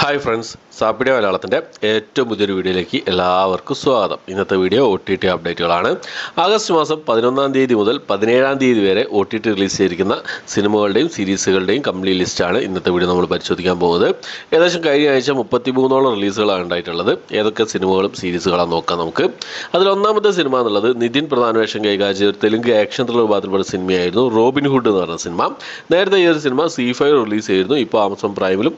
Hi friends, സാപ്പിഡിയ മലയാളത്തിൻ്റെ ഏറ്റവും പുതിയൊരു വീഡിയോയിലേക്ക് എല്ലാവർക്കും സ്വാഗതം. ഇന്നത്തെ വീഡിയോ OTT അപ്ഡേറ്റുകളാണ്. ആഗസ്റ്റ് മാസം 11-ാം തീയതി മുതൽ 17-ാം തീയതി വരെ OTT റിലീസ് ചെയ്തിരിക്കുന്ന സിനിമകളുടെയും സീരീസുകളുടെയും കംപ്ലീറ്റ് ലിസ്റ്റാണ് ഇന്നത്തെ വീഡിയോ നമ്മൾ പരിശോധിക്കാൻ പോകുന്നത്. ഏകദേശം കഴിഞ്ഞ ആഴ്ച 33ഓളം റിലീസുകളാണ് ഉണ്ടായിട്ടുള്ളത്. ഏതൊക്കെ സിനിമകളും സീരീസുകളാണ് നോക്കാം നമുക്ക്. അതിലൊന്നാമത്തെ സിനിമ എന്നുള്ളത് നിതിൻ പ്രധാന വേഷം കൈകാര്യം ചെയ്ത തെലുങ്ക് ആക്ഷൻ ത്രില്ലർ വിഭാഗത്തിൽപ്പെട്ട സിനിമയായിരുന്നു റോബിൻ ഹുഡ് എന്ന് പറഞ്ഞ സിനിമ. നേരത്തെ ഈ ഒരു സിനിമ C5 റിലീസ് ചെയ്തിരുന്നു. ഇപ്പോൾ ആമസോൺ പ്രൈമിലും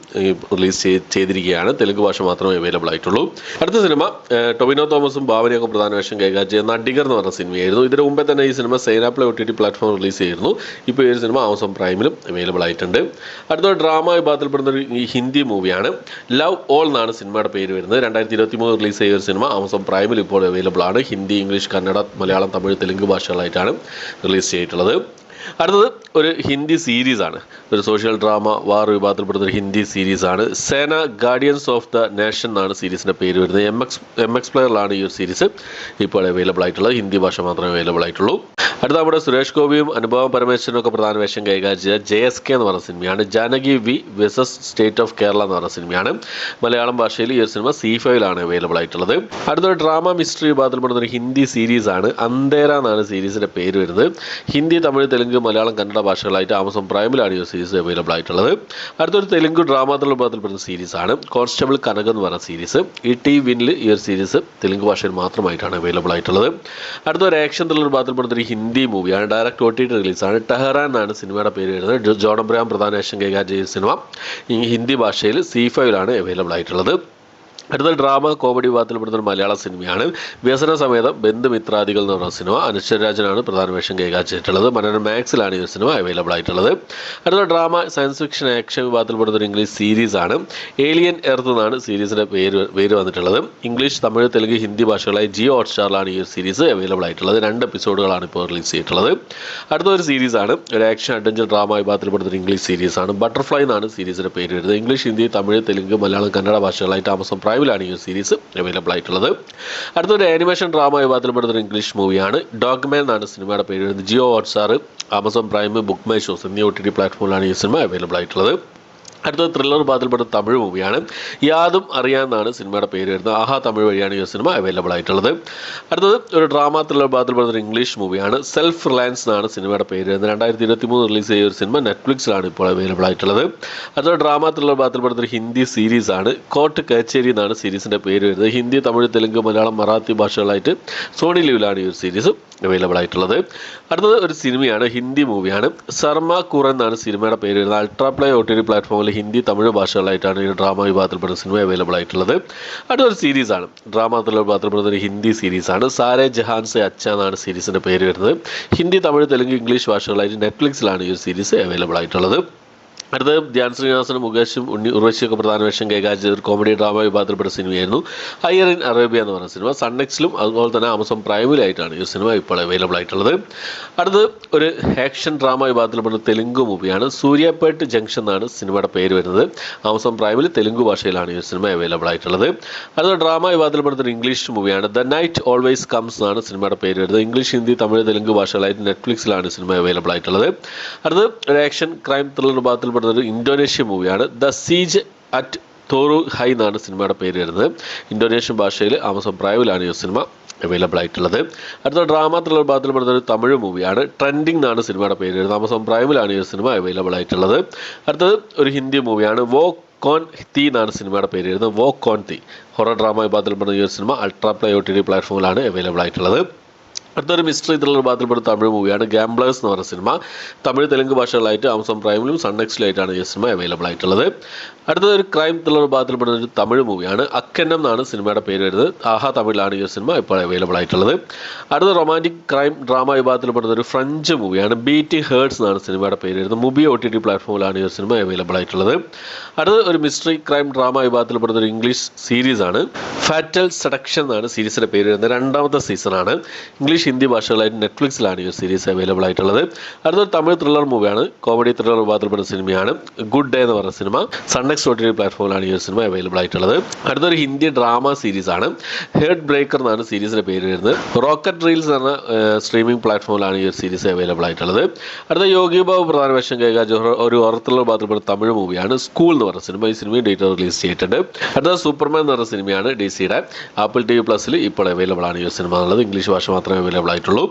റിലീസ് ചെയ്തിരിക്കുകയാണ്. തെലുങ്ക് ഭാഷ മാത്രമേ അവൈലബിൾ ആയിട്ടുള്ളൂ. അടുത്ത സിനിമ ടൊവിനോ തോമസും ഭാവനയൊക്കെ പ്രധാന വേഷം കൈകാര്യം ചെയ്യുന്ന നടികർ എന്ന് പറഞ്ഞ സിനിമയായിരുന്നു. ഇതിന് മുമ്പേ തന്നെ ഈ cinema Saina Play OTT platform release ചെയ്തിരുന്നു. ഇപ്പോൾ ഈ ഒരു സിനിമ ആമസോൺ പ്രൈമിലും അവൈലബിൾ ആയിട്ടുണ്ട്. അടുത്ത ഡ്രാമ വിഭാഗത്തിൽപ്പെടുന്ന ഒരു ഹിന്ദി മൂവിയാണ്. ലവ് ഓൾ എന്നാണ് സിനിമയുടെ പേര് വരുന്നത്. 2023 റിലീസ് ചെയ്ത ഒരു സിനിമ ആമസോൺ പ്രൈമിൽ ഇപ്പോൾ അവൈലബിൾ ആണ്. ഹിന്ദി, ഇംഗ്ലീഷ്, കന്നഡ, മലയാളം, തമിഴ്, തെലുങ്ക് ഭാഷകളായിട്ടാണ് റിലീസ് ചെയ്തിട്ടുള്ളത്. അടുത്തത് ഒരു ഹിന്ദി സീരീസാണ്. ഒരു സോഷ്യൽ ഡ്രാമ വാർ വിഭാഗത്തിൽപ്പെടുന്ന ഒരു ഹിന്ദി സീരീസാണ്. സേന ഗാർഡിയൻസ് ഓഫ് ദ നേഷൻ എന്നാണ് സീരീസിൻ്റെ പേര് വരുന്നത്. MX പ്ലെയറിലാണ് ഈ ഒരു സീരീസ് ഇപ്പോൾ അവൈലബിൾ ആയിട്ടുള്ളത്. ഹിന്ദി ഭാഷ മാത്രമേ അവൈലബിൾ ആയിട്ടുള്ളൂ. അടുത്ത നമ്മുടെ സുരേഷ് ഗോപിയും അനുപമ പരമേശ്വരനും ഒക്കെ പ്രധാന വേഷം കൈകാര്യം ചെയ്ത JSK എന്ന് പറഞ്ഞ സിനിമയാണ്. Janaki V versus state of Kerala എന്ന് പറഞ്ഞ സിനിമയാണ്. മലയാളം ഭാഷയിൽ ഈ ഒരു സിനിമ C5 അവൈലബിൾ ആയിട്ടുള്ളത്. അടുത്തൊരു ഡ്രാമ മിസ്റ്ററി വിഭാഗത്തിൽപ്പെടുന്ന ഒരു ഹിന്ദി സീരീസാണ്. അന്തേര എന്നാണ് സീരീസിൻ്റെ പേര് വരുന്നത്. ഹിന്ദി, തമിഴ്, തെലുങ്ക്, മലയാളം, കന്നഡ ഭാഷകളായിട്ട് ആമസോൺ പ്രൈമിലാണ് ഈ സീരീസ് അവൈലബിൾ ആയിട്ടുള്ളത്. അടുത്തൊരു തെലുങ്ക് ഡ്രാമ ത്രില്ലർ വിഭാഗത്തിൽപ്പെടുന്ന സീരീസാണ് കോൺസ്റ്റബിൾ കനക എന്ന് പറഞ്ഞ സീരീസ്. ET-Winൽ ഈ ഒരു സീരീസ് തെലുങ്ക് ഭാഷയിൽ മാത്രമായിട്ടാണ് അവൈലബിൾ ആയിട്ടുള്ളത്. അടുത്തൊരു ആക്ഷൻ ത്രില്ലർ വിഭാഗത്തിൽപ്പെടുന്ന ഒരു ഹിന്ദി മൂവിയാണ്. Direct OTT റിലീസാണ്. ടെഹ്റാൻ എന്നാണ് സിനിമയുടെ പേര് വരുന്നത്. ജോൺ അബ്രഹാം പ്രധാന വേഷം കൈകാര്യം ചെയ്ത സിനിമ ഹിന്ദി ഭാഷയിൽ C5 അവൈലബിൾ ആയിട്ടുള്ളത്. അടുത്ത ഡ്രാമ കോമഡി വിഭാഗത്തിൽപ്പെടുന്ന ഒരു മലയാള സിനിമയാണ് വ്യസന സമേതം ബന്ധുമിത്രാദികൾ എന്ന് പറഞ്ഞ സിനിമ. അനശ്വരരാജനാണ് പ്രധാന വേഷം കൈകാര്യം ചെയ്തിട്ടുള്ളത്. മനോരമ മാക്സിലാണ് ഈ സിനിമ അവൈലബിൾ ആയിട്ടുള്ളത്. അടുത്ത ഡ്രാമ സയൻസ് ഫിക്ഷൻ ആക്ഷൻ വിഭാഗത്തിൽപ്പെടുന്ന ഒരു ഇംഗ്ലീഷ് സീരീസാണ്. ഏലിയൻ എർത്ത് എന്നാണ് സീരീസിൻ്റെ പേര് വന്നിട്ടുള്ളത്. ഇംഗ്ലീഷ്, തമിഴ്, തെലുങ്ക്, ഹിന്ദി ഭാഷകളായി ജിയോ ഹോട്ട്സ്റ്റാറിലാണ് ഈ ഒരു സീരീസ് അവൈലബിൾ ആയിട്ടുള്ളത്. 2 എപ്പിസോഡുകളാണ് ഇപ്പോൾ റിലീസ് ചെയ്തിട്ടുള്ളത്. അടുത്തൊരു സീരീസാണ് ഒരു ആക്ഷൻ അഡ്വഞ്ചർ ഡ്രാമ വിഭാഗത്തിൽപ്പെടുന്ന ഒരു ഇംഗ്ലീഷ് സീരീസാണ്. ബട്ടർഫ്ലൈ എന്നാണ് സീരീസിൻ്റെ പേര് വരുന്നത്. ഇംഗ്ലീഷ്, ഹിന്ദി, തമിഴ്, തെലുങ്ക്, മലയാളം, കന്നഡ ഭാഷകളായിട്ട് ആമസോൺ പ്രൈമിലാണ് ഈ സീരീസ് അവൈലബിൾ ആയിട്ടുള്ളത്. അടുത്തൊരു ആനിമേഷൻ ഡ്രാമ വിഭാഗത്തിൽപ്പെടുന്ന ഒരു ഇംഗ്ലീഷ് മൂവിയാണ്. ഡോഗ്മാൻ എന്നാണ് സിനിമയുടെ പേര് വരുന്നത്. Jio Hotstar, Amazon Prime, BookMyShow എന്നീ OTT പ്ലാറ്റ്ഫോമിലാണ് ഈ സിനിമ അവൈലബിൾ ആയിട്ടുള്ളത്. അടുത്തത് ത്രില്ലർ വിഭാഗത്തിൽപ്പെട്ട തമിഴ് മൂവിയാണ്. യാതും അറിയാമെന്നാണ് സിനിമയുടെ പേര് വരുന്നത്. ആഹാ തമിഴ് വഴിയാണ് ഈ സിനിമ അവൈലബിൾ ആയിട്ടുള്ളത്. അടുത്തത് ഒരു ഡ്രാമ ത്രില്ലർ വിഭാഗത്തിൽപ്പെടുന്ന ഒരു ഇംഗ്ലീഷ് മൂവിയാണ്. സെൽഫ് റിലയൻസ് എന്നാണ് സിനിമയുടെ പേര് വരുന്നത്. 2023 റിലീസ് ചെയ്ത ഒരു സിനിമ നെറ്റ്ഫ്ലിക്സിലാണ് ഇപ്പോൾ അവൈലബിൾ ആയിട്ടുള്ളത്. അടുത്തത് ഡ്രാമ ത്രില്ലർ വിഭാഗത്തിൽപ്പെടുന്ന ഒരു ഹിന്ദി സീരീസാണ്. കോർട്ട് കച്ചേരി എന്നാണ് സീരീസിൻ്റെ പേര് വരുന്നത്. ഹിന്ദി, തമിഴ്, തെലുങ്ക്, മലയാളം, മറാത്തി ഭാഷകളായിട്ട് സോണി ലിവിലാണ് ഈ ഒരു സീരീസ് അവൈലബിൾ ആയിട്ടുള്ളത്. അടുത്തത് ഒരു സിനിമയാണ്, ഹിന്ദി മൂവിയാണ്. സർമ ഖുറൻ എന്നാണ് സിനിമയുടെ പേര് വരുന്നത്. അൾട്രാ പ്ലേ OTT പ്ലാറ്റ്ഫോമിൽ ഹിന്ദി, തമിഴ് ഭാഷകളായിട്ടാണ് ഈ ഡ്രാമ വിഭാഗത്തിൽപ്പെടുന്ന സിനിമ അവൈലബിൾ ആയിട്ടുള്ളത്. അടുത്തൊരു സീരീസാണ് ഡ്രാമ ത്രില്ലർ വിഭാഗത്തിൽപ്പെടുന്ന ഒരു ഹിന്ദി സീരീസാണ്. സാരേ ജഹാൻ സെ അച്ഛ എന്നാണ് സീരീസിൻ്റെ പേര് വരുന്നത്. ഹിന്ദി, തമിഴ്, തെലുങ്ക്, ഇംഗ്ലീഷ് ഭാഷകളായിട്ട് നെറ്റ്ഫ്ലിക്സിലാണ് ഈ സീരീസ് അവൈലബിൾ ആയിട്ടുള്ളത്. അടുത്തത് ധ്യാൻ ശ്രീനിവാസനും മുകേഷും ഉർവശിയൊക്കെ പ്രധാന വേഷം കൈകാര്യം ചെയ്ത ഒരു കോമഡി ഡ്രാമ വിഭാഗത്തിൽപ്പെട്ട സിനിമയായിരുന്നു ഹയർ ഇൻ അറേബ്യ എന്ന് പറഞ്ഞ സിനിമ. സൺനെക്സിലും അതുപോലെ തന്നെ ആമസോൺ പ്രൈമിലായിട്ടാണ് ഈ സിനിമ ഇപ്പോൾ അവൈലബിൾ ആയിട്ടുള്ളത്. അടുത്തത് ഒരു ആക്ഷൻ ഡ്രാമ വിഭാഗത്തിൽപ്പെട്ട തെലുങ്ക് മൂവിയാണ്. സൂര്യപേട്ട് ജംഗ്ഷൻ എന്നാണ് സിനിമയുടെ പേര് വരുന്നത്. ആമസോൺ പ്രൈമിൽ തെലുങ്ക് ഭാഷയിലാണ് ഈ സിനിമ അവൈലബിൾ ആയിട്ടുള്ളത്. അടുത്ത ഡ്രാമ വിഭാഗത്തിൽപ്പെടുന്ന ഒരു ഇംഗ്ലീഷ് മൂവിയാണ്. ദ നൈറ്റ് ഓൾവേസ് കംസ് എന്നാണ് സിനിമയുടെ പേര് വരുന്നത്. ഇംഗ്ലീഷ്, ഹിന്ദി, തമിഴ്, തെലുങ്ക് ഭാഷകളായിട്ട് നെറ്റ്ഫ്ലിക്സിലാണ് സിനിമ അവൈലബിൾ ആയിട്ടുള്ളത്. അടുത്തത് ഒരു ആക്ഷൻ ക്രൈം ത്രില്ലർ വിഭാഗത്തിൽപ്പെടുന്ന ഒരു ഇന്തോനേഷ്യൻ മൂവിയാണ്. ദ സീജ് അറ്റ് തോറു ഹൈ എന്നാണ് സിനിമയുടെ പേര് വരുന്നത്. ഇന്തോനേഷ്യൻ ഭാഷയിൽ ആമസോൺ പ്രൈമിലാണ് ഈ സിനിമ അവൈലബിൾ ആയിട്ടുള്ളത്. അടുത്ത ഡ്രാമ ത്രില്ലർ വിഭാഗത്തിൽപ്പെടുന്ന ഒരു തമിഴ് മൂവിയാണ്. ട്രെൻഡിങ് എന്നാണ് സിനിമയുടെ പേര് വരുന്നത്. ആമസോൺ പ്രൈമിലാണ് ഈ സിനിമ അവൈലബിൾ ആയിട്ടുള്ളത്. അടുത്തത് ഒരു ഹിന്ദി മൂവിയാണ്. വോ കോൺ തീ എന്നാണ് സിനിമയുടെ പേര് വരുന്നത്. വോ കോൺ തീ ഹൊറർ ഡ്രാമ വിഭാഗത്തിൽപ്പെടുന്ന ഈ ഒരു സിനിമ അൾട്രാ പ്ലേ OTT പ്ലാറ്റ്ഫോമിലാണ് അവൈലബിൾ ആയിട്ടുള്ളത്. അടുത്തൊരു മിസ്റ്ററി ത്രില്ലർ വിഭാഗത്തിൽപ്പെടുന്ന തമിഴ് മൂവിയാണ്. ഗാംബ്ലേഴ്സ് എന്ന് പറഞ്ഞ സിനിമ. തമിഴ്, തെലുങ്ക് ഭാഷകളായിട്ട് ആമസോൺ പ്രൈമിലും സൺനെക്സിലായിട്ടാണ് ഈ സിനിമ അവൈലബിൾ ആയിട്ടുള്ളത്. അടുത്തത് ഒരു ക്രൈം ത്രില്ലർ വിഭാഗത്തിൽപ്പെടുന്ന ഒരു തമിഴ് മൂവിയാണ്. അക്കന്നം എന്നാണ് സിനിമയുടെ പേര് വരുന്നത്. ആഹാ തമിഴിലാണ് ഈ സിനിമ ഇപ്പോൾ അവൈലബിൾ ആയിട്ടുള്ളത്. അടുത്ത റൊമാൻറ്റിക് ക്രൈം ഡ്രാമ വിഭാഗത്തിൽപ്പെടുന്ന ഒരു ഫ്രഞ്ച് മൂവിയാണ്. ബീറ്റ് ഹേർട്സ് എന്നാണ് സിനിമയുടെ പേര് വരുന്നത്. മുബി OTT പ്ലാറ്റ്ഫോമിലാണ് ഈ സിനിമ അവൈലബിൾ ആയിട്ടുള്ളത്. അടുത്ത ഒരു മിസ്റ്ററി ക്രൈം ഡ്രാമ വിഭാഗത്തിൽപ്പെടുന്ന ഒരു ഇംഗ്ലീഷ് സീരീസാണ്. ഫാറ്റൽ സെഡക്ഷൻ എന്നാണ് സീരീസിൻ്റെ പേര് വരുന്നത്. 2ാമത്തെ സീസണാണ്. ഇംഗ്ലീഷ്, ഇംഗ്ലീഷ് ഹിന്ദി ഭാഷകളായിട്ട് നെറ്റ്ഫ്ലിക്സിലാണ് ഈ ഒരു സീരീസ് അവൈലബിൾ ആയിട്ടുള്ളത്. അടുത്തൊരു തമിഴ് ത്രില്ലർ മൂവിയാണ്, കോമഡി ത്രില്ലർ വിഭാഗത്തിൽപ്പെട്ട സിനിമയാണ്. ഗുഡ് ഡേ എന്ന് പറയുന്ന സിനിമ സൺനെക്സ്റ്റ് OTT പ്ലാറ്റ്ഫോമിലാണ് ഈ ഒരു സിനിമ അവൈലബിൾ ആയിട്ടുള്ളത്. അടുത്തൊരു ഹിന്ദി ഡ്രാമ സീരീസ് ആണ്, ഹേർട്ട് ബ്രേക്കർ എന്നാണ് സീരീസിന്റെ പേര് വരുന്നത്. റോക്കറ്റ് റീൽസ് എന്ന സ്ട്രീമിംഗ് പ്ലാറ്റ്ഫോമിലാണ് ഈ ഒരു സീരീസ് അവൈലബിൾ ആയിട്ടുള്ളത്. അടുത്ത യോഗി ബാബു പ്രധാന വേഷം കൈകാര്യം ഒരു ത്രില്ലർ വിഭാഗത്തിൽപ്പെട്ട തമിഴ് മൂവിയാണ് സ്കൂൾ എന്ന് പറയുന്ന സിനിമ. ഈ സിനിമയും ഡേറ്റ് റിലീസ് ചെയ്തിട്ടുണ്ട്. അടുത്ത സൂപ്പർമാൻ എന്ന് പറയുന്ന സിനിമയാണ് DC-യുടെ ആപ്പിൾ TV പ്ലസിൽ ഇപ്പോൾ അവൈലബിൾ ആണ് ഈ ഒരു സിനിമ എന്നുള്ളത്. ഇംഗ്ലീഷ് ഭാഷ മാത്രമേ അവൈലബിൾ ആയിട്ടുള്ളൂ.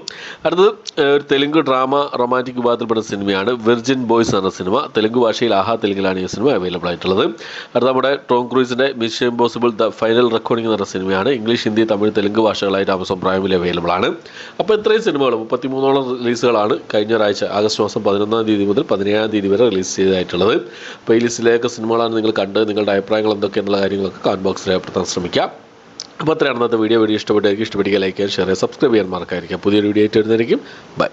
അടുത്തത് ഒരു തെലുങ്ക് ഡ്രാമ റൊമാൻറ്റിക് വിഭാഗത്തിൽപ്പെട്ട സിനിമയാണ് വിർജിൻ ബോയ്സ് എന്ന സിനിമ. തെലുങ്ക് ഭാഷയിൽ ആഹാ തെലുങ്കിലാണ് ഈ സിനിമ അവൈലബിൾ ആയിട്ടുള്ളത്. അടുത്ത നമ്മുടെ ടോം ക്രൂസിന്റെ Mission Impossible the Final Recording എന്ന് പറയുന്ന സിനിമയാണ്. ഇംഗ്ലീഷ്, ഹിന്ദി, തമിഴ്, തെലുങ്ക് ഭാഷകളായിട്ട് Amazon പ്രൈമിൽ അവൈലബിൾ ആണ്. അപ്പോൾ ഇത്രയും സിനിമകൾ 33ഓളം റിലീസുകളാണ് കഴിഞ്ഞ ഒരാഴ്ച ആഗസ്റ്റ് മാസം 11-ാം തീയതി മുതൽ 17-ാം തീയതി വരെ റിലീസ് ചെയ്തതായിട്ടുള്ളത്. അപ്പോൾ ഈ ലിസ്റ്റിലേക്ക് സിനിമകളാണ് നിങ്ങൾ കണ്ട് നിങ്ങളുടെ അഭിപ്രായങ്ങൾ എന്തൊക്കെയെന്നുള്ള കാര്യങ്ങളൊക്കെ കമന്റ് ബോക്സിൽ രേഖപ്പെടുത്താൻ ശ്രമിക്കാം. അപ്പോൾ അത്രയാണ് ഇന്നത്തെ വീഡിയോ ഇഷ്ടപ്പെട്ടെങ്കിൽ ലൈക്ക് ചെയ്യാൻ, ഷെയർ ചെയ്യാൻ, സബ്സ്ക്രൈബ് ചെയ്യാൻ മറക്കാതിരിക്കാം. പുതിയൊരു വീഡിയോ ആയിട്ട് വരുന്നതായിരിക്കും. ബൈ.